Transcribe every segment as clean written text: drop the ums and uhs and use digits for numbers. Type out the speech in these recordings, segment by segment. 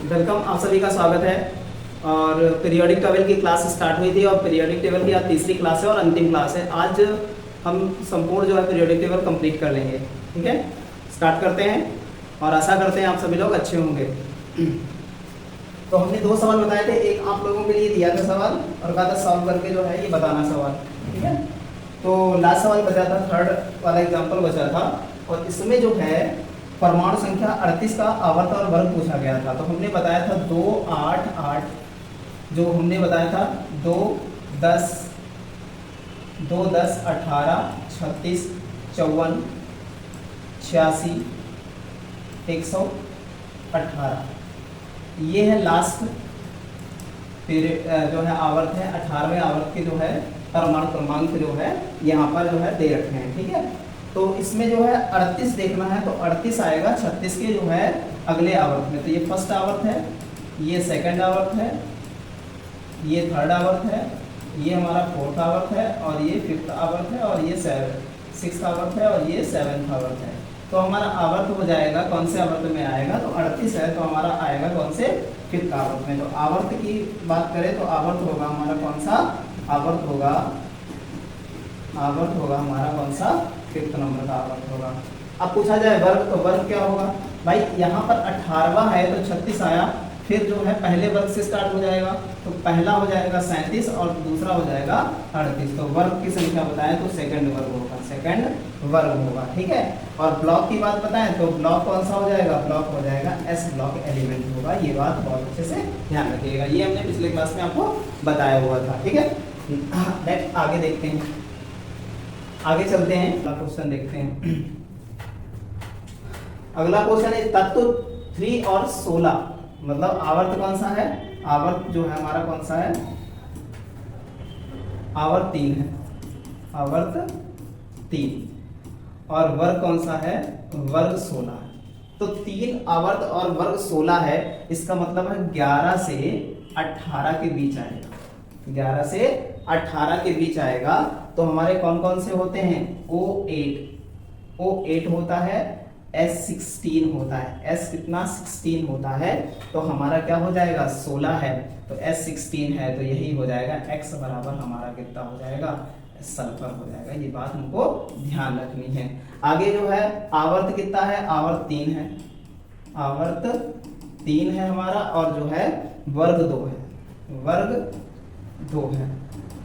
Welcome, आप सभी का स्वागत है। और पीरियोडिक टेबल की क्लास स्टार्ट हुई थी और पीरियोडिक टेबल की आज तीसरी क्लास है और अंतिम क्लास है। आज हम संपूर्ण जो है पीरियोडिक टेबल कंप्लीट कर लेंगे। ठीक है, स्टार्ट करते हैं और आशा करते हैं आप सभी लोग अच्छे होंगे। तो हमने दो सवाल बताए थे, एक आप लोगों के लिए दिया था सवाल और कहा था सॉल्व करके जो है ये बताना सवाल। ठीक है, तो लास्ट सवाल बचा था, थर्ड वाला एग्जाम्पल बचा था और इसमें जो है परमाणु संख्या 38 का आवर्त और वर्ग पूछा गया था। तो हमने बताया था 2, 8, 8, जो हमने बताया था 2, 10, 18, 36, 54, 86, 118। ये है लास्ट पीरियड जो है आवर्त है, 18वें आवर्त के जो है परमाणु क्रमांक जो है यहाँ पर जो है दे रखे हैं। ठीक है, तो इसमें जो है 38 देखना है तो 38 आएगा 36 के जो है अगले आवर्त में। तो ये फर्स्ट आवर्त है, ये सेकंड आवर्त है, ये थर्ड आवर्त है, ये हमारा फोर्थ आवर्त है और ये फिफ्थ आवर्त है और ये सिक्स्थ आवर्त है और ये सेवन्थ आवर्त है। तो हमारा आवर्त हो जाएगा कौन से आवर्त में आएगा, तो 38 है तो हमारा आएगा कौन से, फिफ्थ आवर्त में। तो आवर्त की बात करें तो आवर्त होगा हमारा कौन सा, आवर्त होगा हमारा कौन सा, फिफ्थ नंबर का आवर्त होगा। अब पूछा जाए वर्ग, तो वर्ग क्या होगा भाई, यहाँ पर 18वां है तो 36 आया, फिर जो है पहले वर्ग से स्टार्ट हो जाएगा तो पहला हो जाएगा 37 और दूसरा हो जाएगा 38। तो वर्ग की संख्या बताएं तो सेकंड वर्ग होगा, सेकंड वर्ग होगा। ठीक है, और ब्लॉक की बात बताएं तो ब्लॉक कौन सा हो जाएगा, ब्लॉक हो जाएगा एस ब्लॉक एलिमेंट होगा। ये बात बहुत अच्छे से ध्यान रखिएगा, ये हमने पिछले क्लास में आपको बताया हुआ था। ठीक है, नेक्स्ट आगे देखते हैं, आगे चलते हैं, अगला क्वेश्चन देखते हैं। अगला क्वेश्चन है तत्व 3 और 16, मतलब आवर्त कौन सा है, आवर्त जो है हमारा कौन सा है, आवर्त 3 है, आवर्त 3 और वर्ग कौन सा है, वर्ग 16 है। तो 3 आवर्त और वर्ग 16 है, इसका मतलब है 11 से 18 के बीच आएगा, 11 से 18 के बीच आएगा। तो हमारे कौन कौन से होते हैं, O8 होता है, S16 होता है, S कितना 16 होता है, तो हमारा क्या हो जाएगा 16 है तो S16 है, तो यही हो जाएगा X बराबर हमारा कितना हो जाएगा, सल्फर हो जाएगा। ये बात हमको ध्यान रखनी है। आगे जो है आवर्त कितना है, आवर्त 3 है, आवर्त 3 है हमारा, और जो है वर्ग 2 है, वर्ग 2 है।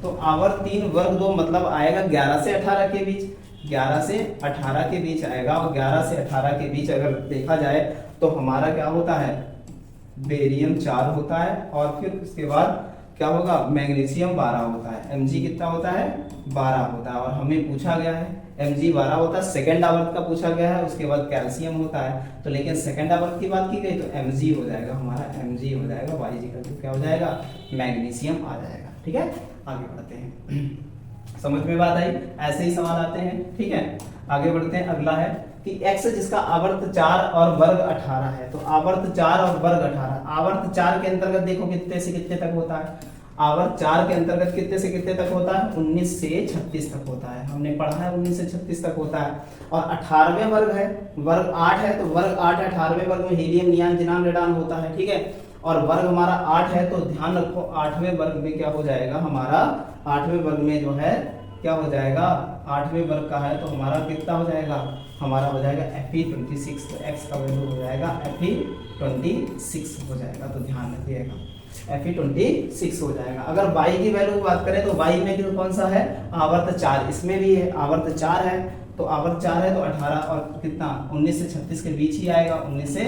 तो आवर्त 3 वर्ग 2 मतलब आएगा 11 से 18 के बीच, 11 से 18 के बीच आएगा। और 11 से 18 के बीच अगर देखा जाए तो हमारा क्या होता है, बेरियम 4 होता है और फिर उसके बाद क्या होगा, मैग्नीशियम 12 होता है। Mg कितना होता है, 12 होता है। और हमें पूछा गया है Mg 12 होता है, सेकंड आवर्त का पूछा गया है, उसके बाद कैल्शियम होता है। तो लेकिन सेकंड आवर्त की बात की गई तो Mg हो जाएगा हमारा, Mg हो जाएगा, Yg का क्या हो जाएगा, मैग्नीशियम आ जाएगा। ठीक है, आगे बढ़ते हैं। समझ में बात आई, ऐसे ही सवाल आते हैं। ठीक है, आगे बढ़ते हैं। अगला है कि x जिसका आवर्त 4 और वर्ग 18 है, तो आवर्त 4 और वर्ग 18, आवर्त 4 के अंतर्गत देखो कितने से कितने तक होता है, आवर्त 4 के अंतर्गत कितने से कितने तक होता है, 19 से 36 तक होता है। हमने पढ़ा है 19 से 36 तक होता है। और 18वें वर्ग है, वर्ग 8 है, तो वर्ग 8 है, 18वें वर्ग में हीलियम, नियान, जिनान, रेडान होता है। ठीक है, और वर्ग हमारा 8 है, तो ध्यान रखो 8वें वर्ग में क्या हो जाएगा हमारा, 8वें वर्ग में जो है क्या हो जाएगा, 8वें वर्ग का है तो हमारा कितना हो जाएगा, हमारा हो जाएगा Fe26। तो x का वैल्यू हो जाएगा Fe26 हो जाएगा, तो ध्यान रखिएगा Fe26 हो जाएगा। अगर y की वैल्यू की बात करें तो y में कौन सा है, आवर्त 4, इसमें भी है आवर्त 4 है, तो आवर्त 4 है तो 18 और कितना 19 से 36 के बीच ही आएगा, 19 से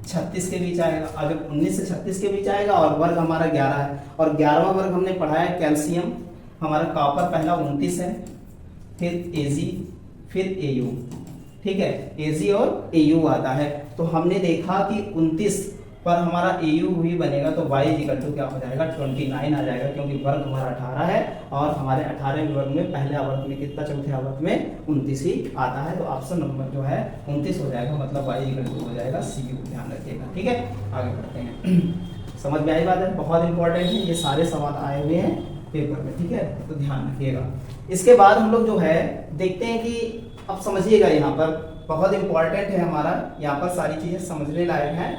36 के बीच आएगा। अगर 19 से 36 के बीच आएगा और वर्ग हमारा 11 है, और 11वां वर्ग हमने पढ़ा है कैल्शियम, हमारा कॉपर पहला 29 है, फिर Ag, फिर Au। ठीक है, Ag और Au आता है, तो हमने देखा कि 29 पर हमारा Au भी बनेगा, तो y इक्वल क्या हो जाएगा, 29 आ जाएगा, क्योंकि वर्ग हमारा 18 है और हमारे 18वें वर्ग में पहले आवर्त में कितना, चौथे आवर्त में 29 ही आता है। तो ऑप्शन नंबर जो है 29 हो जाएगा, मतलब y इक्वल हो जाएगा सी, को ध्यान रखिएगा। ठीक है, आगे बढ़ते हैं। समझ में आई बात है, बहुत इंपॉर्टेंट है, ये सारे सवाल आए हुए हैं पेपर में। ठीक है, तो ध्यान रखिएगा। इसके बाद हम लोग जो है देखते हैं कि अब समझिएगा, यहाँ पर बहुत इंपॉर्टेंट है हमारा, यहाँ पर सारी चीजें समझने लायक हैं।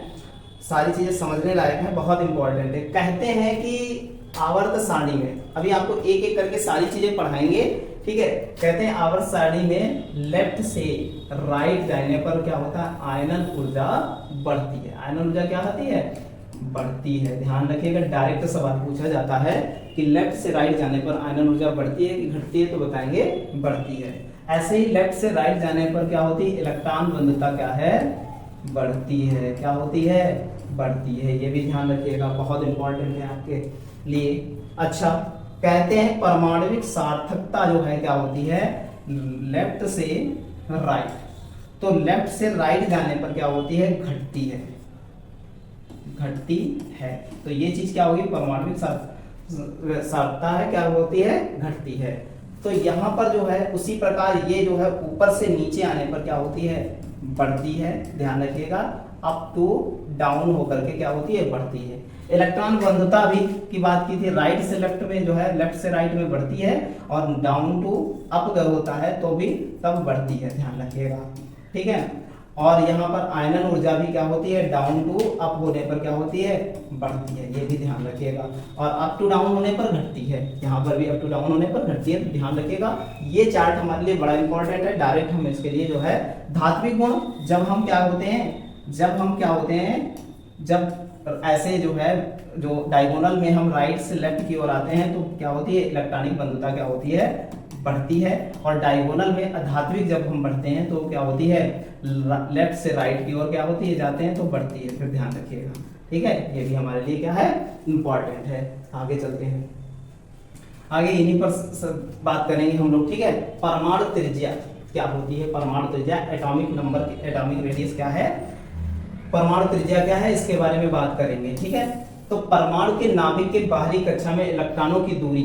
सारी चीजें समझने लायक है, बहुत इंपॉर्टेंट है। कहते हैं कि आवर्त सारणी में, अभी आपको एक एक करके सारी चीजें पढ़ाएंगे, ठीक है। कहते हैं आवर्त सारणी में लेफ्ट से राइट जाने पर क्या होता है, आयनन ऊर्जा बढ़ती है। आयनन ऊर्जा क्या होती है, बढ़ती है। ध्यान रखिएगा, डायरेक्ट सवाल पूछा जाता है कि लेफ्ट से राइट जाने पर आयनन ऊर्जा बढ़ती है कि घटती है, तो बताएंगे बढ़ती है। ऐसे ही लेफ्ट से राइट जाने पर क्या होती है, इलेक्ट्रॉन बंधुता क्या है, बढ़ती है। क्या होती है, बढ़ती है। ये भी ध्यान रखिएगा, बहुत इंपॉर्टेंट है आपके लिए। अच्छा, कहते हैं परमाणविक सार्थकता जो है क्या होती है, लेफ्ट से राइट। तो लेफ्ट से राइट जाने पर क्या होती है, घटती है, घटती है। तो ये चीज क्या होगी, परमाणविक सार्थकता है क्या होती है, घटती है। तो यहाँ पर जो है उसी प्रकार ये जो है ऊपर से नीचे आने पर क्या होती है, बढ़ती है। ध्यान रखिएगा, अप टू डाउन होकर के क्या होती है, बढ़ती है। इलेक्ट्रॉन बंधुता भी की बात की थी, राइट से लेफ्ट में जो है, लेफ्ट से राइट में बढ़ती है, और डाउन टू अप अगर होता है तो भी तब बढ़ती है। ध्यान रखिएगा, ठीक है। और यहाँ पर आयनन ऊर्जा भी क्या होती है, डाउन टू अप होने पर क्या होती है, बढ़ती है। ये भी ध्यान रखिएगा। और अप टू डाउन होने पर घटती है, यहाँ पर भी अप टू डाउन होने पर घटती है। तो ध्यान रखिएगा, ये चार्ट हमारे लिए बड़ा इंपॉर्टेंट है। डायरेक्ट हम इसके लिए जो है धात्विक गुण, जब हम क्या होते हैं, जब ऐसे जो है, जो डायगोनल में हम राइट से लेफ्ट की ओर आते हैं तो क्या होती है, इलेक्ट्रॉनिक बंधुता क्या होती है, बढ़ती है। और डायगोनल में अधात्विक जब हम बढ़ते हैं तो क्या होती है, लेफ्ट से राइट की ओर क्या होती है, जाते हैं तो बढ़ती है। फिर ध्यान रखिएगा, ठीक है। ये भी हमारे लिए क्या है, इंपॉर्टेंट है। आगे चलते हैं, आगे इन्हीं पर बात करेंगे हम लोग, ठीक है। परमाणु त्रिज्या क्या होती है, परमाणु त्रिज्या, एटॉमिक नंबर, एटॉमिक रेडियस क्या है, परमाणु त्रिज्या क्या है, इसके बारे में बात करेंगे, ठीक है। तो परमाणु के नाभिक के बाहरी कक्षा में इलेक्ट्रॉनों की दूरी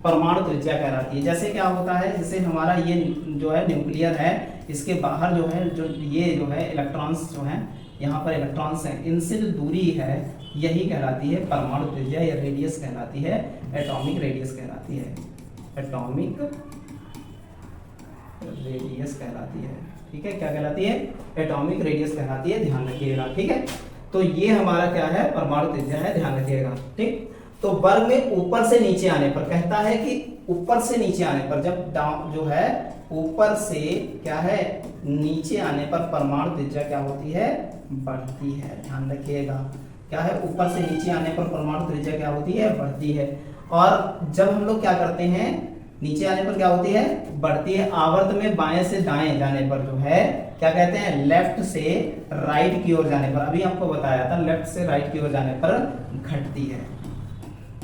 परमाणु त्रिज्या कहलाती है। जैसे क्या होता है, जैसे हमारा ये जो है न्यूक्लियर है, इसके बाहर जो है, जो ये जो है इलेक्ट्रॉन्स जो हैं, यहाँ पर इलेक्ट्रॉन्स हैं, इनसे जो दूरी है यही कहलाती है परमाणु त्रिज्या, या रेडियस कहलाती है, एटॉमिक रेडियस कहलाती है, एटॉमिक रेडियस कहलाती है, ठीक है। क्या कहलाती है, एटॉमिक रेडियस कहलाती है। ध्यान रखिएगा, ठीक है। तो ये हमारा क्या है, परमाणु त्रिज्या है, ध्यान रखिएगा, ठीक। तो वर्ग में ऊपर से नीचे आने पर, कहता है कि ऊपर से नीचे आने पर, जब डाउन जो है ऊपर से क्या है, नीचे आने पर परमाणु त्रिज्या क्या होती है, बढ़ती है। ध्यान रखिएगा, क्या है, ऊपर से नीचे आने पर परमाणु त्रिज्या क्या होती है, बढ़ती है। और जब हम लोग क्या करते हैं, नीचे आने पर क्या होती है, बढ़ती है। आवर्त में बाएं से दाएं जाने पर जो है क्या कहते हैं, लेफ्ट से राइट की ओर जाने पर, अभी आपको बताया था, लेफ्ट से राइट की ओर जाने पर घटती है।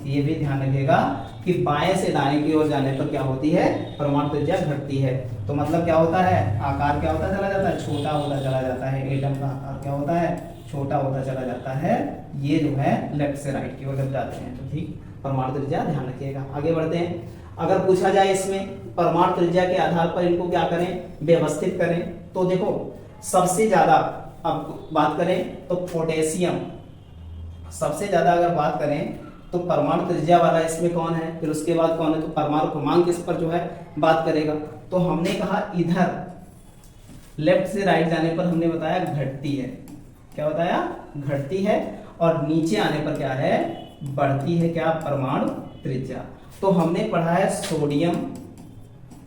ये भी ध्यान रखिएगा कि बाएं से दाएं की ओर जाने पर क्या होती है, परमाणु त्रिज्या घटती है। तो मतलब क्या होता है, आकार क्या होता चला जाता है, छोटा होता चला जाता है। एटम का आकार क्या होता है, छोटा होता चला जाता है। ये जो है लेफ्ट से राइट की ओर जब जाते हैं तो ठीक परमाणु त्रिज्या, ध्यान रखिएगा। आगे बढ़ते हैं। अगर पूछा जाए इसमें परमाणु त्रिज्या के आधार पर इनको क्या करें, व्यवस्थित करें, तो देखो सबसे ज्यादा, अब बात करें तो पोटेशियम, सबसे ज्यादा अगर बात करें तो परमाणु त्रिज्या वाला इसमें कौन है, फिर उसके बाद कौन है, तो परमाणु क्रमांक इस पर जो है बात करेगा। तो हमने कहा इधर लेफ्ट से राइट जाने पर हमने बताया घटती है, क्या बताया, घटती है। और नीचे आने पर क्या है, बढ़ती है, क्या, परमाणु त्रिज्या। तो हमने पढ़ा है सोडियम,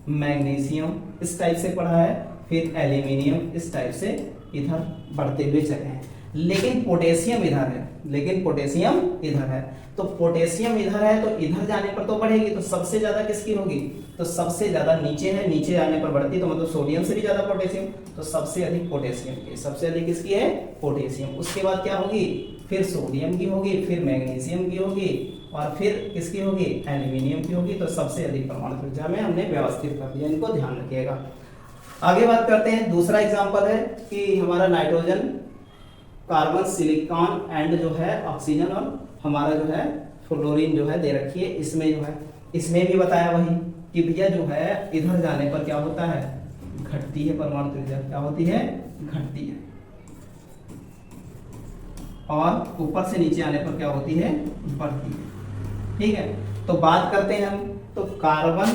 मैग्नीशियम इस टाइप से पढ़ा है, फिर एल्यूमिनियम इस टाइप से इधर बढ़ते हुए चले हैं। लेकिन पोटेशियम इधर है, लेकिन पोटेशियम इधर है। तो पोटेशियम इधर है तो इधर जाने पर तो बढ़ेगी, तो सबसे ज्यादा किसकी होगी, तो सबसे ज्यादा नीचे है, नीचे जाने पर बढ़ती, तो मतलब सोडियम से भी ज्यादा पोटेशियम, तो सबसे अधिक पोटेशियम की, सबसे अधिक किसकी है, पोटेशियम। उसके बाद क्या होगी, फिर सोडियम की होगी, फिर मैग्नीशियम की होगी, और फिर किसकी होगी, एल्यूमिनियम की होगी। तो सबसे अधिक परमाणु त्रिज्या में हमने व्यवस्थित कर दिया, इनको ध्यान रखिएगा। आगे बात करते हैं, दूसरा एग्जांपल है कि हमारा नाइट्रोजन, कार्बन, सिलिकॉन एंड जो है ऑक्सीजन, और हमारा जो है फ्लोरीन जो है दे रखी है। इसमें जो है, इसमें भी बताया वही कि भैया जो है इधर जाने पर क्या होता है, घटती है परमाणु त्रिज्या, क्या होती है, घटती है। और ऊपर से नीचे आने पर क्या होती है, बढ़ती है, ठीक है। तो बात करते हैं हम, तो कार्बन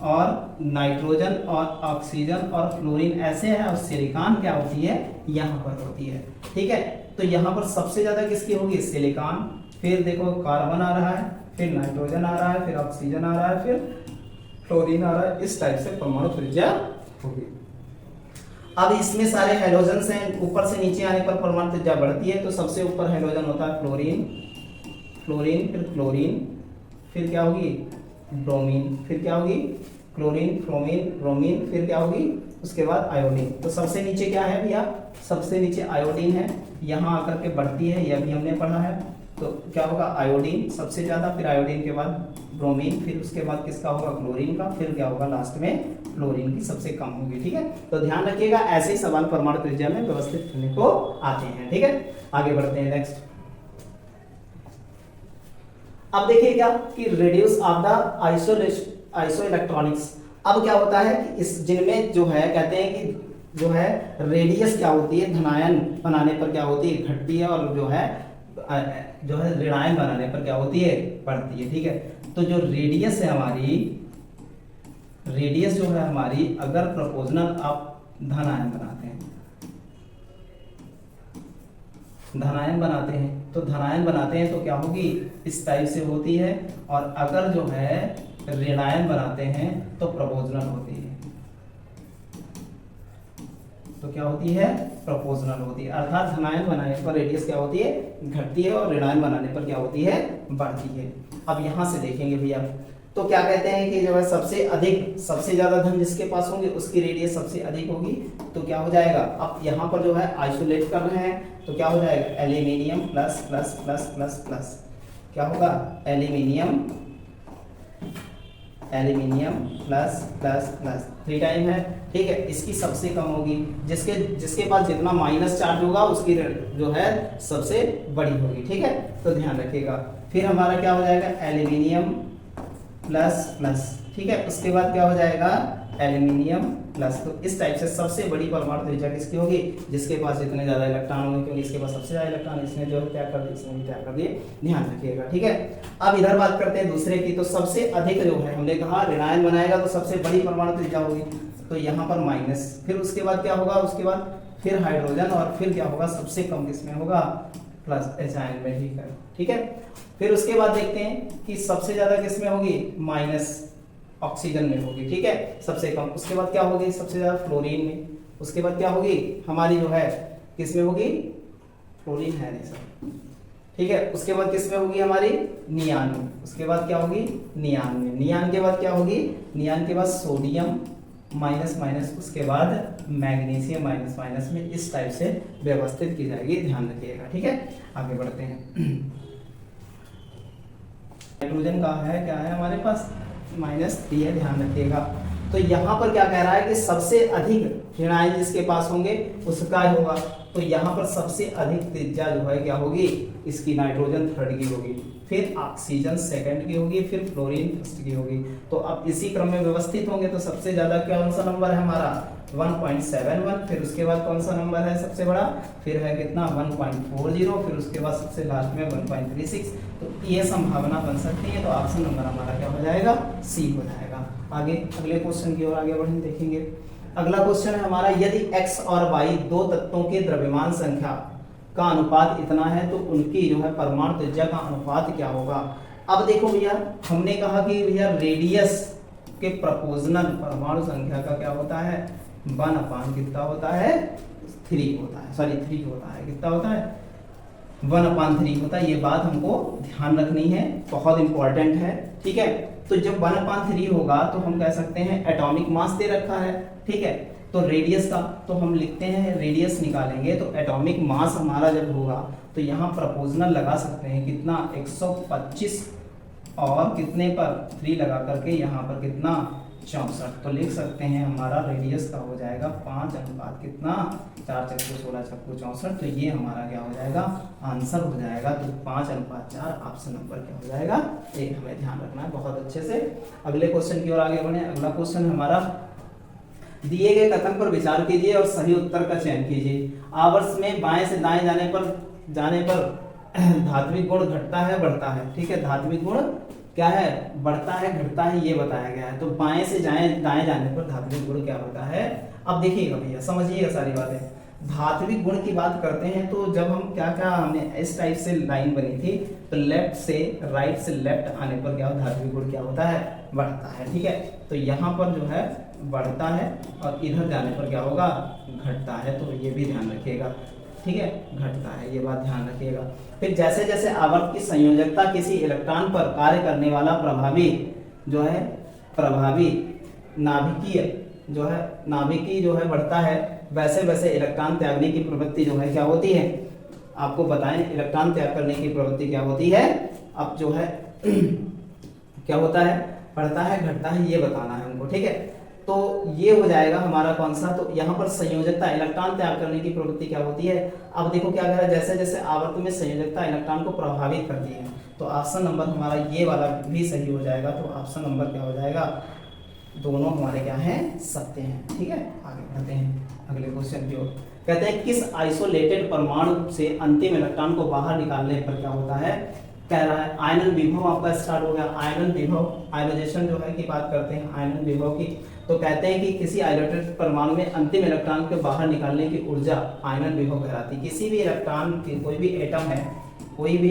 और नाइट्रोजन और ऑक्सीजन और फ्लोरीन ऐसे है, और सिलिकॉन क्या होती है, यहाँ पर होती है, ठीक है। तो यहाँ पर सबसे ज्यादा किसकी होगी, सिलिकॉन, फिर देखो कार्बन आ रहा है, फिर नाइट्रोजन आ रहा है, फिर ऑक्सीजन आ रहा है, फिर फ्लोरीन आ रहा है। इस टाइप से परमाणु त्रिज्या होगी। अब इसमें सारे हैलोजन हैं, ऊपर से नीचे आने पर परमाणु त्रिज्या बढ़ती है। तो सबसे ऊपर हैलोजन होता है फ्लोरीन, फ्लोरीन फिर क्लोरीन, फिर क्या होगी ब्रोमीन, फिर क्या होगी क्लोरीन, फ्रोमीन, ब्रोमीन, फिर क्या होगी उसके बाद आयोडीन। तो सबसे नीचे क्या है भैया, सबसे नीचे आयोडीन है, यहाँ आकर के बढ़ती है, यह भी हमने पढ़ा है। तो क्या होगा आयोडीन सबसे ज्यादा, फिर आयोडीन के बाद ब्रोमीन, फिर उसके बाद किसका होगा क्लोरीन का, फिर क्या होगा लास्ट में फ्लोरीन की सबसे कम होगी। ठीक है, तो ध्यान रखिएगा ऐसे ही सवाल परमाणु त्रिज्या में व्यवस्थित करने को आते हैं। ठीक है, आगे बढ़ते हैं नेक्स्ट। अब देखिए क्या कि radius of the iso electronics. अब क्या होता है कि इस जिनमें जो है कहते हैं कि जो है रेडियस क्या होती है, धनायन बनाने पर क्या होती है घटती है, और जो है ऋणायन बनाने पर क्या होती है बढ़ती है। ठीक है, तो जो रेडियस है हमारी, रेडियस जो है हमारी अगर प्रोपोर्शनल आप धनायन बनाते हैं, धनायन बनाते हैं, तो धनायन बनाते हैं तो क्या होगी इस टाइप से होती है, और अगर जो है ऋणायन बनाते हैं तो प्रोपोर्शनल होती है। तो क्या होती है प्रोपोर्शनल होती है, अर्थात धनायन बनाने पर रेडियस क्या होती है घटती है, और ऋणायन बनाने पर क्या होती है बढ़ती है। अब यहां से देखेंगे भैया, तो क्या कहते हैं कि जो है सबसे अधिक, सबसे ज्यादा धन जिसके पास होंगे उसकी रेडियस सबसे अधिक होगी। तो क्या हो जाएगा, अब यहाँ पर जो है आइसोलेट कर रहे हैं तो क्या हो जाएगा aluminium plus plus plus plus plus, क्या होगा aluminium, aluminium plus plus plus 3 time है। ठीक है, इसकी सबसे कम होगी, जिसके पास जितना माइनस चार्ज होगा उसकी जो है सबसे बड़ी होगी। ठीक है, तो ध्यान रखिएगा। फिर हमारा क्या हो जाएगा एल्यूमिनियम प्लस प्लस, ठीक है, उसके बाद क्या हो जाएगा एल्यूमिनियम प्लस। तो इस टाइप से सबसे बड़ी परमाणु त्रिज्या किसकी होगी, जिसके पास इतने ज्यादा इलेक्ट्रॉन होंगे, क्योंकि इसके पास सबसे ज्यादा इलेक्ट्रॉन, इसने जो त्याग कर दिए, इसने भी त्याग कर दिए, ध्यान रखिएगा। ठीक है, अब इधर बात करते हैं दूसरे की। तो सबसे अधिक जो है हमने कहा ऋणायन बनाएगा तो सबसे बड़ी परमाणु त्रिज्या होगी, तो यहाँ पर माइनस, फिर उसके बाद क्या होगा, उसके बाद फिर हाइड्रोजन, और फिर क्या होगा सबसे कम किसमें होगा प्लस एच आयन में। ठीक है, ठीक है, फिर उसके बाद देखते हैं कि सबसे ज्यादा किसमें होगी माइनस ऑक्सीजन में होगी। ठीक है, सबसे कम, उसके बाद क्या होगी सबसे ज्यादा फ्लोरीन में, उसके बाद क्या होगी हमारी जो है किसमें होगी फ्लोरीन है नहीं सर, ठीक है, उसके बाद किसमें होगी हमारी नियान में, उसके बाद क्या होगी नियान में, नियान के बाद क्या होगी, नियान के बाद सोडियम माइनस माइनस, उसके बाद मैग्नीशियम माइनस माइनस में, इस टाइप से व्यवस्थित की जाएगी, ध्यान रखिएगा। ठीक है, आगे बढ़ते हैं। नाइट्रोजन का है क्या है हमारे पास -3 है, ध्यान रखिएगा। तो यहाँ पर क्या कह रहा है कि सबसे अधिक ऋणायन जिसके पास होंगे उसका होगा, तो यहाँ पर सबसे अधिक त्रिज्या जो है क्या होगी इसकी नाइट्रोजन थर्ड की होगी, फिर ऑक्सीजन सेकंड की होगी, फिर फ्लोरीन फर्स्ट की होगी। तो अब इसी क्रम में व्यवस्थित होंगे, तो सबसे ज्यादा कौन सा नंबर है हमारा 1.71, फिर उसके बाद कौन सा नंबर है सबसे बड़ा, फिर है कितना 1.40, फिर उसके बाद सबसे लास्ट में 1.36। तो ये संभावना बन सकती है, तो ऑप्शन नंबर हमारा क्या हो जाएगा सी हो जाएगा। आगे अगले क्वेश्चन की ओर आगे बढ़ें, देखेंगे। अगला क्वेश्चन है हमारा, यदि x और y दो तत्वों के द्रव्यमान संख्या का अनुपात इतना है तो उनकी जो है परमाणु त्रिज्या का अनुपात क्या होगा। अब देखो भैया, हमने कहा कि भैया रेडियस के प्रोपोर्शनल परमाणु संख्या का क्या होता है 1/, कितना होता है 3 होता है, सॉरी 3 होता है, कितना होता है 1/3 होता है। ये बात हमको ध्यान रखनी है, बहुत इंपॉर्टेंट है। ठीक है, तो जब 1/3 होगा तो हम कह सकते हैं एटॉमिक मास दे रखा है, ठीक है, तो रेडियस का तो हम लिखते हैं, रेडियस निकालेंगे तो एटॉमिक मास हमारा जब होगा तो यहाँ प्रोपोर्शनल लगा सकते हैं कितना 125 और कितने पर 3 लगा करके यहाँ पर कितना 64, तो लिख सकते हैं हमारा रेडियस का हो जाएगा 5 कितना 4 चक्कू 16 चक्कू 64। तो ये हमारा क्या हो जाएगा आंसर हो जाएगा, तो 5:4 ऑप्शन नंबर क्या हो जाएगा एक, हमें ध्यान रखना है बहुत अच्छे से। अगले क्वेश्चन की ओर आगे बढ़े। अगला क्वेश्चन हमारा, दिए गए कथन पर विचार कीजिए और सही उत्तर का चयन कीजिए। आवर्त में बाएं से दाएं जाने पर धात्विक गुण घटता है बढ़ता है, ठीक है, धात्विक गुण क्या है बढ़ता है घटता है ये बताया गया है। तो बाएं से दाएं जाने पर धात्विक गुण क्या होता है। अब देखिएगा भैया, समझिएगा सारी बातें। धात्विक गुण की बात करते हैं तो जब हम क्या क्या हमने इस टाइप से लाइन बनी थी तो लेफ्ट से राइट से लेफ्ट आने पर क्या धात्विक गुण क्या होता है, बढ़ता है। ठीक है, तो यहाँ पर जो है बढ़ता है और इधर जाने पर क्या होगा, घटता है। तो ये भी ध्यान रखिएगा। ठीक है, घटता है, ये बात ध्यान रखिएगा। फिर जैसे जैसे आवर्त की संयोजकता किसी इलेक्ट्रॉन पर कार्य करने वाला प्रभावी जो है नाभिकीय जो है बढ़ता है, वैसे वैसे इलेक्ट्रॉन त्यागने की प्रवृत्ति जो है क्या होती है, आपको बताएं इलेक्ट्रॉन त्याग करने की प्रवृत्ति क्या होती है। अब जो है क्या होता है, बढ़ता है घटता है, ये बताना है हमको। ठीक है, तो ये हो जाएगा हमारा कौन सा, तो यहाँ पर संयोजकता इलेक्ट्रॉन त्याग करने की प्रवृत्ति क्या होती है। अब देखो क्या कह रहा है, जैसे जैसे आवर्त में संयोजकता इलेक्ट्रॉन को प्रभावित करती है, तो ऑप्शन नंबर हमारा ये वाला भी सही हो जाएगा। तो ऑप्शन नंबर क्या हो जाएगा, दोनों हमारे क्या हैं, सत्य हैं। ठीक है, आगे बढ़ते हैं अगले क्वेश्चन की ओर। कहते हैं किस आइसोलेटेड परमाणु से अंतिम इलेक्ट्रॉन को बाहर निकालने पर क्या होता है, कह रहा है आयनन विभव आपका स्टार्ट हो गया। आयनन विभव आयोनाइजेशन जो है की बात करते हैं आयनन विभव की, तो कहते हैं कि किसी आइसोलेटेड परमाणु में अंतिम इलेक्ट्रॉन को बाहर निकालने की ऊर्जा आयनन विभव कहलाती है। किसी भी इलेक्ट्रॉन की कोई भी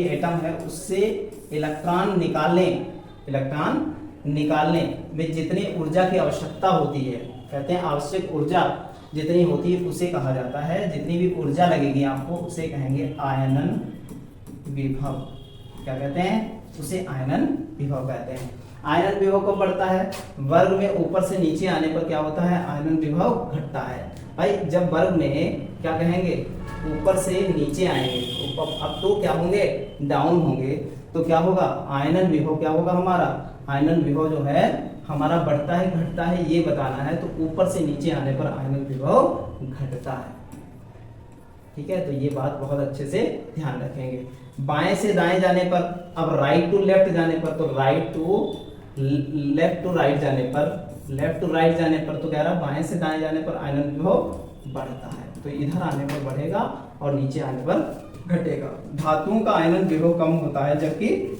एटम है उससे इलेक्ट्रॉन निकालने में जितनी ऊर्जा की आवश्यकता होती है, कहते हैं आवश्यक ऊर्जा जितनी होती है उसे कहा जाता है, जितनी भी ऊर्जा लगेगी आपको उसे कहेंगे आयनन विभव। क्या कहते हैं, उसे आयनन विभव कहते हैं। आयनन विभव कब बढ़ता है, वर्ग में ऊपर से नीचे आने पर क्या होता है, आयनन विभव घटता है। भाई जब वर्ग में क्या कहेंगे, ऊपर से नीचे आएंगे, अब तो क्या होंगे, डाउन होंगे, तो क्या होगा, आयनन विभव क्या होगा हमारा, आयनन विभव जो है हमारा बढ़ता है घटता है ये बताना है। तो ऊपर से नीचे आने पर आयनन विभव घटता है। ठीक है, तो ये बात बहुत अच्छे से ध्यान रखेंगे। बाएं से दाएं जाने पर, अब राइट टू लेफ्ट जाने पर, तो right to left to right जाने पर, तो कह रहा बाएं से दाएं जाने पर आयनन विभव बढ़ता है, तो इधर आने पर बढ़ेगा और नीचे आने पर घटेगा। धातुओं का आयनन विभव कम होता है जबकि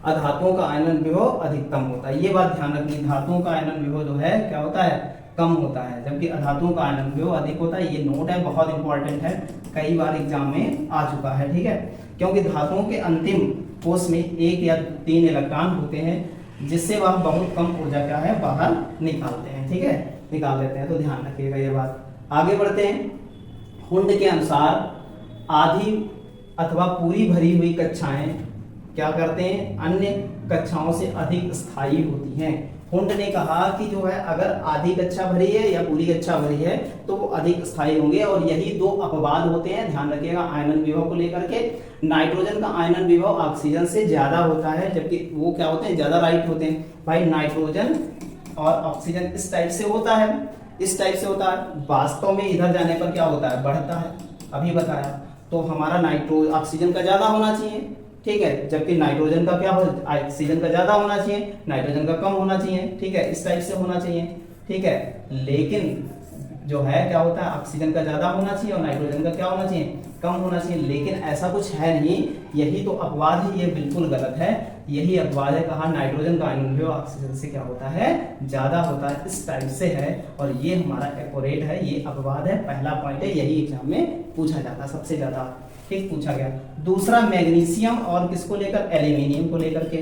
अधातुओं का आयनन विभव अधिकतम होता है। ये बात ध्यान रखनी, धातुओं का आयनन विभव जो है क्या होता है, कम होता है, जबकि अधातुओं का आयनन विभव अधिक होता है। ये नोट है, बहुत इंपॉर्टेंट है, कई बार एग्जाम में आ चुका है। ठीक है, क्योंकि धातुओं के अंतिम कोष में 1 या 3 इलेक्ट्रॉन होते हैं, जिससे वह बहुत कम ऊर्जा क्या है बाहर निकालते हैं। ठीक है, निकाल लेते हैं, तो ध्यान रखिएगा ये बात। आगे बढ़ते हैं। हुंड के अनुसार आधी अथवा पूरी भरी हुई कक्षाएं क्या करते हैं, अन्य कक्षाओं से अधिक स्थायी होती हैं। हुंड ने कहा कि जो है अगर आधी कक्षा भरी है या पूरी कक्षा भरी है तो वो अधिक स्थायी होंगे, और यही 2 अपवाद होते हैं, ध्यान रखिएगा आयनन विभव को लेकर के। नाइट्रोजन का आयनन विभव ऑक्सीजन से ज्यादा होता है, जबकि वो क्या होते हैं, ज्यादा लाइट होते हैं। भाई नाइट्रोजन और ऑक्सीजन इस टाइप से होता है, इस टाइप से होता है, वास्तव में इधर जाने पर क्या होता है, बढ़ता है, अभी बताया। तो हमारा ऑक्सीजन का ज्यादा होना चाहिए, ठीक है, जबकि नाइट्रोजन का क्या हो, ऑक्सीजन का ज्यादा होना चाहिए, नाइट्रोजन का कम होना चाहिए। ठीक है, इस टाइप से होना चाहिए। ठीक है, लेकिन जो है क्या होता है, ऑक्सीजन का ज्यादा होना चाहिए और नाइट्रोजन का क्या होना चाहिए, कम होना चाहिए, लेकिन ऐसा कुछ है नहीं। यही तो अपवाद है, ये बिल्कुल गलत है, यही अपवाद है। कहा नाइट्रोजन का आयनन विभव ऑक्सीजन से क्या होता है, ज्यादा होता है, इस टाइप से है, और ये हमारा एक्यूरेट है, ये अपवाद है, पहला पॉइंट है, यही एग्जाम में पूछा जाता है सबसे ज्यादा। ठीक, पूछा गया। दूसरा मैग्नीशियम और किसको लेकर, एल्यूमिनियम को लेकर के।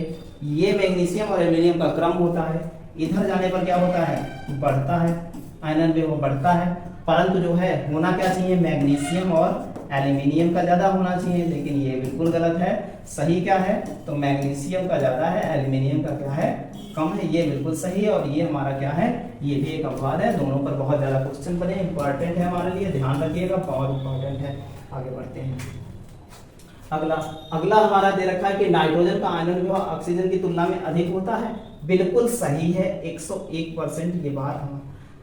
ये मैग्नीशियम और एल्यूमिनियम का क्रम होता है, इधर जाने पर क्या होता है, बढ़ता है, आयनन विभव बढ़ता है, परंतु जो है होना क्या चाहिए, मैग्नीशियम और एल्यूमिनियम का ज्यादा होना चाहिए, लेकिन ये बिल्कुल गलत है। सही क्या है, तो मैग्नीशियम का ज्यादा है, एल्यूमिनियम का क्या है, कम है, ये बिल्कुल सही है। और ये हमारा क्या है, ये भी एक अपवाद है। दोनों पर बहुत ज्यादा क्वेश्चन बने, इंपॉर्टेंट है हमारे लिए, ध्यान रखिएगा, बहुत इंपॉर्टेंट है। आगे बढ़ते हैं। अगला हमारा दे रखा है कि नाइट्रोजन का आयनन विभव ऑक्सीजन की तुलना में अधिक होता है। बिल्कुल सही है, 101% ये बात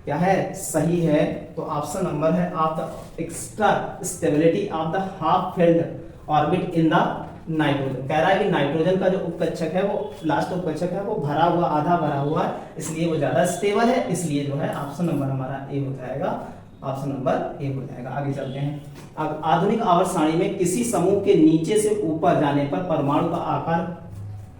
क्या है, सही है। तो ऑप्शन नंबर है of the extra stability of the half filled orbit in the nitrogen. कह रहा है कि नाइट्रोजन का जो उपकक्षक है, वो लास्ट उपकक्षक है, वो भरा हुआ, आधा भरा हुआ है, इसलिए वो ज्यादा स्टेबल है, इसलिए जो है ऑप्शन नंबर हमारा ए हो जाएगा, ऑप्शन नंबर ए हो जाएगा। आगे चलते हैं। अब आधुनिक आवर्त सारणी में किसी समूह के नीचे से ऊपर जाने पर परमाणु का आकार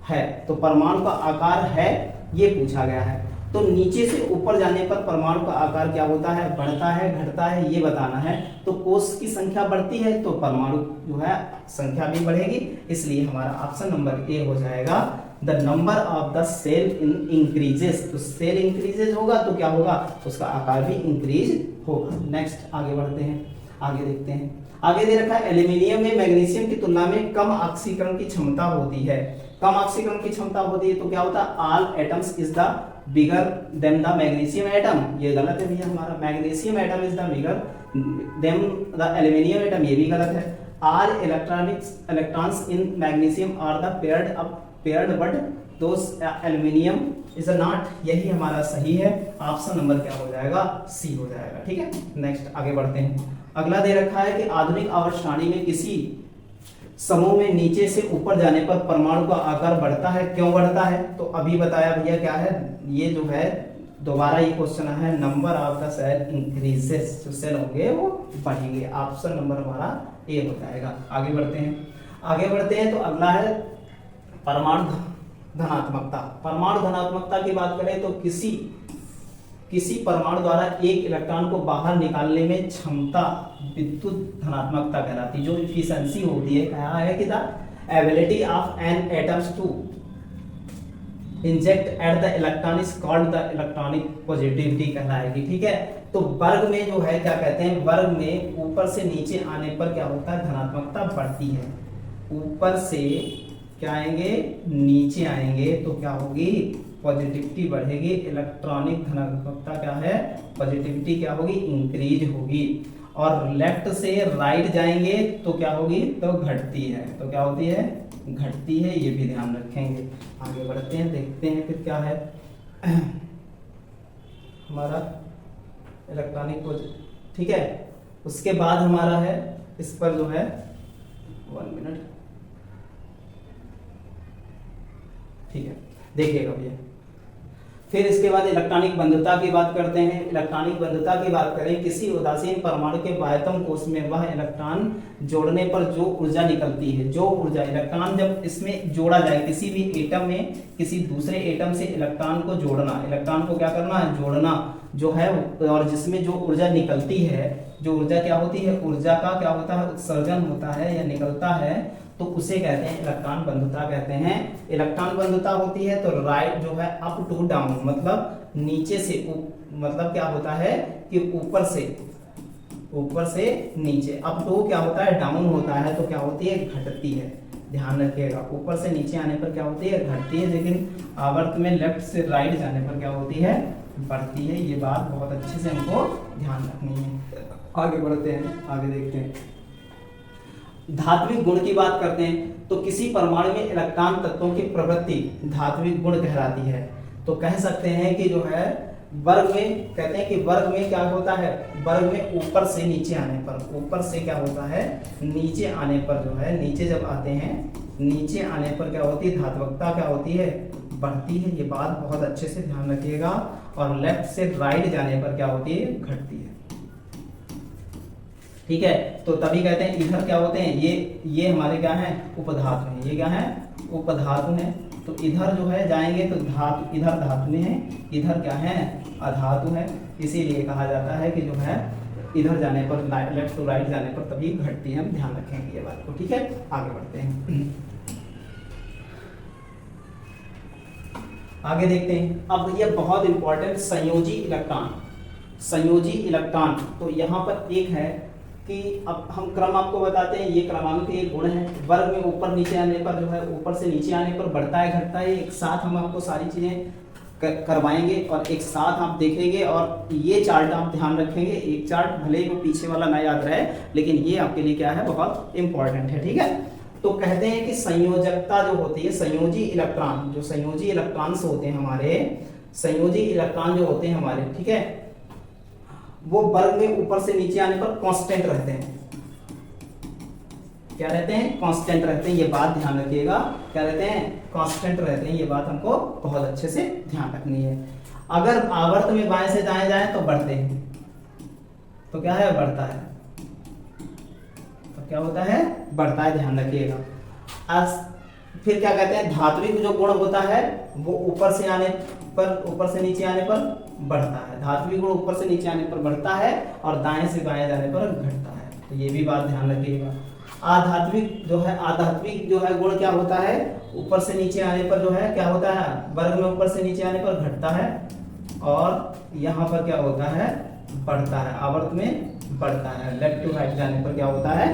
है, तो परमाणु का आकार है ये पूछा गया है। तो नीचे से ऊपर जाने पर परमाणु का आकार क्या होता है, बढ़ता है घटता है, ये बताना है। तो कोष की संख्या बढ़ती है तो परमाणु जो है संख्या भी बढ़ेगी, इसलिए हमारा ऑप्शन नंबर ए हो जाएगा। The number of the cell increases, तो सेल इंक्रीजेज होगा तो क्या होगा, उसका आकार भी इंक्रीज होगा। नेक्स्ट आगे बढ़ते हैं, आगे देखते हैं। आगे दे रखा है एल्यूमिनियम में मैग्नीशियम की तुलना में कम ऑक्सीकरण की क्षमता होती है। कम ऑक्सीकरण की क्षमता होती है तो क्या होता है, all atoms is the bigger than the magnesium atom, ये गलत है भैया हमारा, magnesium atom is the bigger than the aluminium atom, ये भी गलत है। All electrons in magnesium are the paired but those aluminium is not, यही हमारा सही है। ऑप्शन नंबर क्या हो जाएगा, सी हो जाएगा। ठीक है, नेक्स्ट आगे बढ़ते हैं। अगला दे रखा है कि आधुनिक आवर्त सारणी में किसी समूह में नीचे से ऊपर जाने पर परमाणु का आकार बढ़ता है, क्यों बढ़ता है, तो अभी बताया भैया क्या है, ये जो है दोबारा ये क्वेश्चन है, number of the cell increases, जो सेल होंगे वो बढ़ेंगे। ऑप्शन नंबर हमारा ए हो जाएगा। आगे बढ़ते हैं, आगे बढ़ते हैं तो अगला है परमाणु धनात्मकता। परमाणु धनात्मकता की बात करें तो किसी परमाणु द्वारा एक इलेक्ट्रॉन को बाहर निकालने में क्षमता विद्युत धनात्मकता कहलाती, जो इफिशिएंसी होती है, कहा है कि the ability of an atoms to inject at the electron is called the electronic positivity कहलाएगी। ठीक है, तो वर्ग में जो है क्या कहते हैं, वर्ग में ऊपर से नीचे आने पर क्या होता है, धनात्मकता बढ़ती है। ऊपर से क्या आएंगे, नीचे आएंगे तो क्या होगी, पॉजिटिविटी बढ़ेगी। इलेक्ट्रॉनिक धनात्मकता क्या है, पॉजिटिविटी क्या होगी, इंक्रीज होगी। और लेफ्ट से राइट जाएंगे तो क्या होगी, तो घटती है, तो क्या होती है, घटती है, ये भी ध्यान रखेंगे। आगे बढ़ते हैं, देखते हैं फिर क्या है हमारा इलेक्ट्रॉनिक, ठीक है। उसके बाद हमारा है इस पर जो है 1 मिनट, ठीक है, देखिएगा भैया। फिर इसके बाद इलेक्ट्रॉनिक बंधुता की बात करते हैं। इलेक्ट्रॉनिक बंधुता की बात करें, किसी उदासीन परमाणु के बाह्यतम कोश में वह इलेक्ट्रॉन जोड़ने पर जो ऊर्जा निकलती है, जो ऊर्जा इलेक्ट्रॉन जब इसमें जोड़ा जाए, किसी भी एटम में किसी दूसरे एटम से इलेक्ट्रॉन को जोड़ना, इलेक्ट्रॉन को क्या करना है, जोड़ना जो है, और जिसमें जो ऊर्जा निकलती है, जो ऊर्जा क्या होती है, ऊर्जा का क्या होता है, उत्सर्जन होता है या निकलता है, तो उसे कहते हैं इलेक्ट्रॉन बंधुता कहते हैं। इलेक्ट्रॉन बंधुता होती है तो राइट जो है अप टू डाउन, मतलब नीचे से मतलब क्या होता है कि ऊपर से नीचे, अप टू क्या होता है, डाउन होता है, तो क्या होती है, घटती है। ध्यान रखिएगा, ऊपर से नीचे आने पर क्या होती है, घटती है, लेकिन आवर्त में लेफ्ट से राइट जाने पर क्या होती है, बढ़ती है। ये बात बहुत अच्छे से हमको ध्यान रखनी है। आगे बढ़ते हैं, आगे देखते हैं। धात्विक गुण की बात करते हैं तो किसी परमाणु में इलेक्ट्रॉन तत्वों की प्रवृत्ति धात्विक गुण कहलाती है। तो कह सकते हैं कि जो है वर्ग में, कहते हैं कि वर्ग में क्या होता है, वर्ग में ऊपर से नीचे आने पर, ऊपर से क्या होता है, नीचे आने पर जो है, नीचे जब आते हैं, नीचे आने पर क्या होती है, धात्विकता क्या होती है, बढ़ती है। ये बात बहुत अच्छे से ध्यान रखिएगा। और लेफ्ट से राइट जाने पर क्या होती है, घटती है। ठीक है, तो तभी कहते हैं इधर क्या होते हैं, ये हमारे क्या है, उपधातु हैं, ये क्या है, उपधातु हैं। तो इधर जो है जाएंगे तो धातु, इधर धातु में है, इधर क्या है, अधातु है। इसीलिए कहा जाता है कि जो है इधर जाने पर, लेफ्ट टू राइट जाने पर तभी घटती है। हम ध्यान रखेंगे ये बात को। ठीक है, आगे बढ़ते हैं, आगे देखते हैं। अब ये बहुत इंपॉर्टेंट संयोजी इलेक्ट्रॉन, संयोजी इलेक्ट्रॉन। तो यहाँ पर एक है कि अब हम क्रम आपको बताते हैं, ये क्रमांक के गुण है। वर्ग में ऊपर नीचे आने पर जो है, ऊपर से नीचे आने पर बढ़ता है घटता है। एक साथ हम आपको सारी चीजें करवाएंगे और एक साथ आप देखेंगे, और ये चार्ट आप ध्यान रखेंगे। एक चार्ट भले ही वो पीछे वाला ना याद रहे, लेकिन ये आपके लिए क्या है, बहुत इंपॉर्टेंट है। ठीक है, तो कहते हैं कि संयोजकता जो होती है, संयोजी इलेक्ट्रॉन, जो संयोजी इलेक्ट्रॉन्स होते हैं हमारे, संयोजी इलेक्ट्रॉन जो होते हैं हमारे, ठीक है, वो वर्ग में ऊपर से नीचे आने पर कांस्टेंट रहते हैं। क्या रहते हैं, कांस्टेंट रहते हैं। ये बात ध्यान रखिएगा, क्या रहते हैं, कांस्टेंट रहते हैं। ये बात हमको बहुत अच्छे से ध्यान रखनी है। अगर आवर्त में बाएं से दाएं जाएं तो बढ़ते हैं, तो क्या है, बढ़ता है, तो क्या होता है, बढ़ता है। ध्यान रखिएगा। फिर क्या कहते हैं, धात्विक जो गुण होता है वो ऊपर से नीचे आने पर बढ़ता है। धात्विक गुण ऊपर से नीचे आने पर बढ़ता है और दाएं से बाएं जाने पर घटता है। तो ये भी बात ध्यान रखिएगा। आधात्विक जो है गुण क्या होता है, ऊपर से नीचे आने पर जो है क्या होता है, वर्ग में ऊपर से नीचे आने पर घटता है और यहाँ पर क्या होता है, बढ़ता है, आवर्त में बढ़ता है। लेफ्ट टू राइट जाने पर क्या होता है,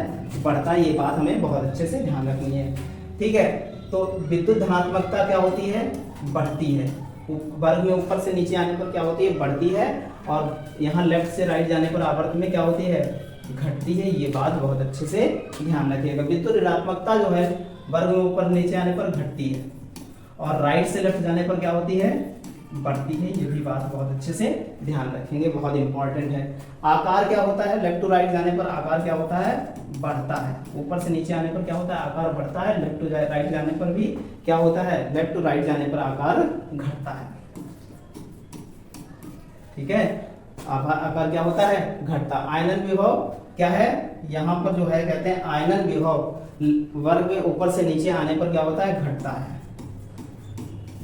बढ़ता है। ये बात हमें बहुत अच्छे से ध्यान रखनी है, ठीक है। तो विद्युत धनात्मकता क्या होती है, बढ़ती है। वर्ग में ऊपर से नीचे आने पर क्या होती है, बढ़ती है, और यहाँ लेफ्ट से राइट जाने पर आवर्त में क्या होती है, घटती है। ये बात बहुत अच्छे से ध्यान रखिएगा। विद्युत ऋणात्मकता जो है वर्ग में ऊपर नीचे आने पर घटती है और राइट से लेफ्ट जाने पर क्या होती है, बढ़ती है। ये भी बात बहुत अच्छे से ध्यान रखेंगे, बहुत इंपॉर्टेंट है। आकार क्या होता है, लेफ्ट टू राइट जाने पर आकार क्या होता है, बढ़ता है। ऊपर से नीचे आने पर क्या होता है, आकार बढ़ता है। लेफ्ट टू राइट जाने पर भी क्या होता है, लेफ्ट टू राइट जाने पर आकार घटता है, ठीक है। आकार क्या होता है, घटता। आयनन विभव क्या है, यहाँ पर जो है कहते हैं आयनन विभव वर्ग में ऊपर से नीचे आने पर क्या होता है, घटता है।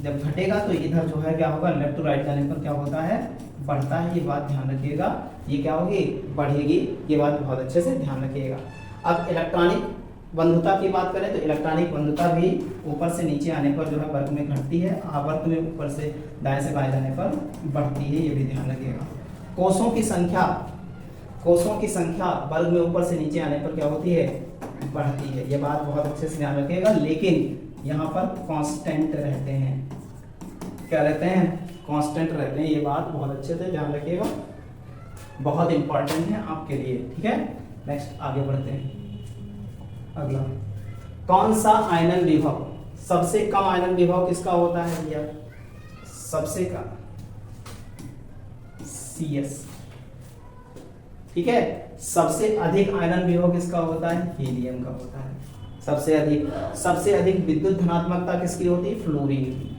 जब घटेगा तो इधर जो है क्या होगा, लेफ्ट टू राइट जाने पर क्या होता है, बढ़ता है। ये बात ध्यान रखिएगा। ये क्या होगी, बढ़ेगी। ये बात बहुत अच्छे से ध्यान रखिएगा। अब इलेक्ट्रॉनिक बंधुता की बात करें तो इलेक्ट्रॉनिक बंधुता भी ऊपर से नीचे आने पर जो है वर्ग में घटती है, आवर्त में ऊपर से दाएं से बाएं जाने पर बढ़ती है। ये भी ध्यान रखिएगा। कोषों की संख्या वर्ग में ऊपर से नीचे आने पर क्या होती है, बढ़ती है। ये बात बहुत अच्छे से ध्यान रखिएगा। लेकिन यहाँ पर कांस्टेंट रहते हैं, क्या रहते हैं, कांस्टेंट रहते हैं। ये बात बहुत अच्छे से ध्यान रखिएगा, बहुत इंपॉर्टेंट है आपके लिए, ठीक है। नेक्स्ट आगे बढ़ते हैं। अगला, कौन सा आयनन विभव, सबसे कम आयनन विभव किसका होता है भैया, सबसे कम CS, ठीक है। सबसे अधिक आयनन विभव किसका होता है, हीलियम का होता है। सबसे अधिक विद्युत धनात्मकता किसकी होती है, फ्लोरीन की।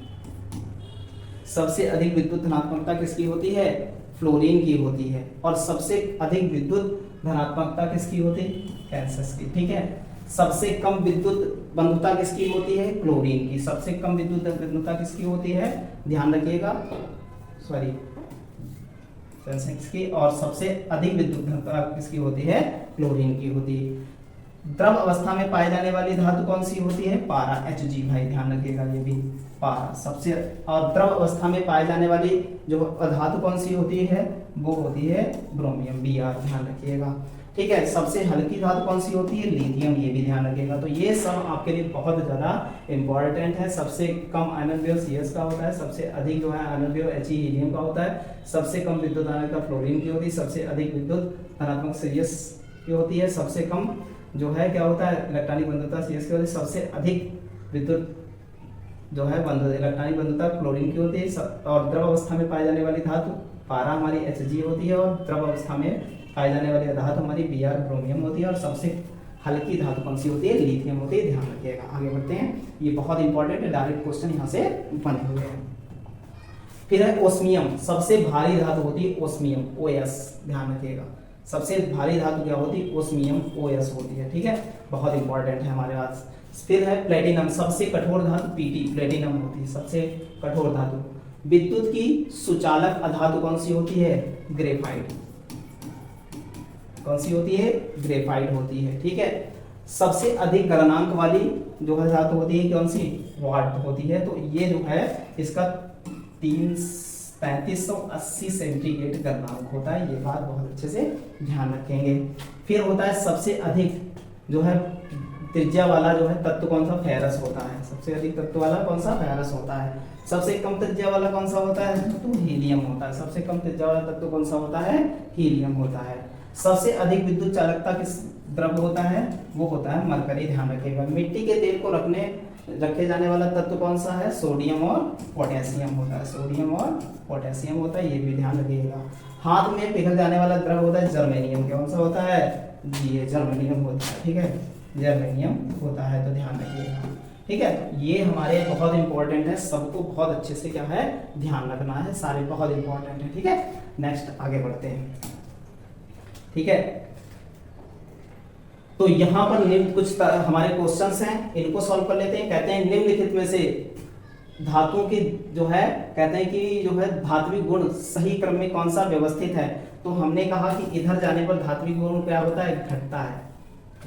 सबसे अधिक विद्युत धनात्मकता किसकी होती है, फ्लोरीन की होती है। और सबसे अधिक विद्युत धनात्मकता किसकी होती है, कैंसस की, ठीक है। सबसे कम विद्युत बंधुता किसकी होती है, क्लोरीन की। सबसे कम विद्युत बंधुता किसकी होती है, ध्यान रखिएगा, सॉरी की। और सबसे अधिक विद्युत धनात्मकता किसकी होती है, क्लोरीन की होती है। द्रव अवस्था में पाई जाने वाली धातु कौन सी होती है, पारा, Hg, भाई ध्यान रखिएगा, ये भी पारा सबसे। और द्रव अवस्था में पाई जाने वाली जो धातु कौन सी होती है, वो होती है ब्रोमियम, Br, ध्यान रखिएगा, ठीक है। सबसे हल्की धातु कौन सी होती है, लिथियम, ये भी ध्यान रखिएगा। तो ये सब आपके लिए बहुत ज्यादा इंपॉर्टेंट है। सबसे कम आयनन विभव CS का होता है, सबसे अधिक जो है आयनन विभव He, हीलियम का होता है। सबसे कम विद्युत धनात्मकता फ्लोरीन की होती है, सबसे अधिक विद्युत धनात्मक CS की होती है। सबसे कम जो है क्या होता है, इलेक्ट्रॉनिक बंधुता CS की होती है। सबसे अधिक विद्युत जो है इलेक्ट्रॉनिक बंधुता क्लोरीन की होती है। और द्रव अवस्था में पाई जाने वाली धातु पारा हमारी Hg होती है, और द्रव अवस्था में पाई जाने वाली धातु हमारी Br, ब्रोमियम होती है। और सबसे हल्की धातु कौन सी होती है, लिथियम होती है, ध्यान रखिएगा। आगे बढ़ते हैं, ये बहुत इंपॉर्टेंट है, डायरेक्ट क्वेश्चन यहाँ से बने हुए हैं। फिर है ओस्मियम, सबसे भारी धातु होती है ओस्मियम, OS, ध्यान रखिएगा। सबसे भारी धातु क्या होती है, ओस्मियम, OS होती है, ठीक है, बहुत इंपॉर्टेंट है हमारे पास। फिर है प्लेटिनम, सबसे कठोर धातु PT, प्लेटिनम होती है सबसे कठोर धातु। विद्युत की सुचालक अधातु कौन सी होती है, ग्रेफाइट, कौन सी होती है, ग्रेफाइट होती है, ठीक है। सबसे अधिक गलनांक वाली जो है धातु होती है कौन सी, वाट होती है। तो ये जो है इसका 3580 सेंटीग्रेड गलनांक होता है। ये बात बहुत अच्छे से ध्यान रखेंगे। फिर होता है सबसे अधिक जो है त्रिज्या वाला जो है तत्व कौन सा, फेरस होता है। सबसे अधिक तत्व वाला कौन सा, फेरस होता है। सबसे कम त्रिज्या वाला कौन सा होता है, तो हीलियम होता है। सबसे कम त्रिज्या वाला तत्व कौन सा होता है, हीलियम होता है। सबसे अधिक विद्युत चालकता किस द्रव्य होता है, वो होता है मरकरी, ध्यान रखिएगा। मिट्टी के तेल को रखे जाने वाला तत्व कौन सा है, सोडियम और पोटेशियम होता है, सोडियम और पोटेशियम होता है, ये भी ध्यान रखिएगा। हाथ में पिघल जाने वाला द्रव्य होता है जर्मेनियम, कौन सा होता है, ये जर्मेनियम होता है, ठीक है, जर्मेनियम होता है, तो ध्यान रखिएगा, ठीक है। ये हमारे बहुत इंपॉर्टेंट है, सबको बहुत अच्छे से क्या है ध्यान रखना है, सारे बहुत इंपॉर्टेंट है, ठीक है। नेक्स्ट आगे बढ़ते हैं, ठीक है। तो यहाँ पर निम्न कुछ हमारे क्वेश्चंस हैं, इनको सॉल्व कर लेते हैं। कहते हैं निम्नलिखित में से धातुओं की जो है, कहते हैं कि जो है धात्विक गुण सही क्रम में कौन सा व्यवस्थित है। तो हमने कहा कि इधर जाने पर धात्विक गुण क्या होता है, घटता है,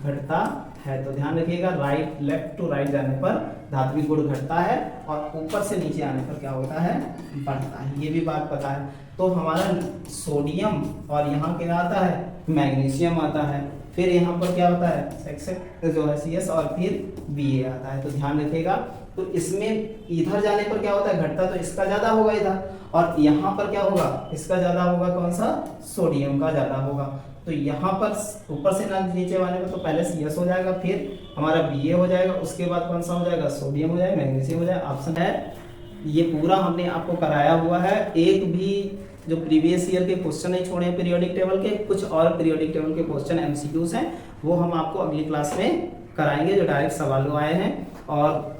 घटता है। तो ध्यान रखिएगा, राइट लेफ्ट टू राइट जाने पर धात्विक गुण घटता है और ऊपर से नीचे आने पर क्या होता है, बढ़ता है। ये भी बात पता है। तो हमारा सोडियम और यहाँ क्या आता है, मैग्नीशियम आता है। फिर यहाँ पर क्या होता है, जो है CS और फिर Ba आता है। तो ध्यान रखिएगा। तो इसमें इधर जाने पर क्या होता है, घटता, तो इसका ज्यादा होगा इधर, और यहाँ पर क्या होगा, इसका ज्यादा होगा, कौन सा, सोडियम का ज्यादा होगा। तो यहाँ पर ऊपर से ना नीचे आने पर तो पहले CS हो जाएगा, फिर हमारा Ba हो जाएगा, उसके बाद कौन सा हो जाएगा, सोडियम हो जाएगा, मैग्नीशियम हो जाएगा। ऑप्शन है ये पूरा हमने आपको कराया हुआ है। एक भी जो प्रीवियस ईयर के क्वेश्चन नहीं छोड़े हैं पीरियोडिक टेबल के, कुछ और पीरियोडिक टेबल के क्वेश्चन MCQs हैं, वो हम आपको अगली क्लास में कराएंगे, जो डायरेक्ट सवालों आए हैं। और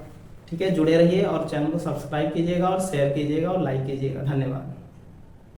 ठीक है, जुड़े रहिए और चैनल को सब्सक्राइब कीजिएगा और शेयर कीजिएगा और लाइक कीजिएगा। धन्यवाद।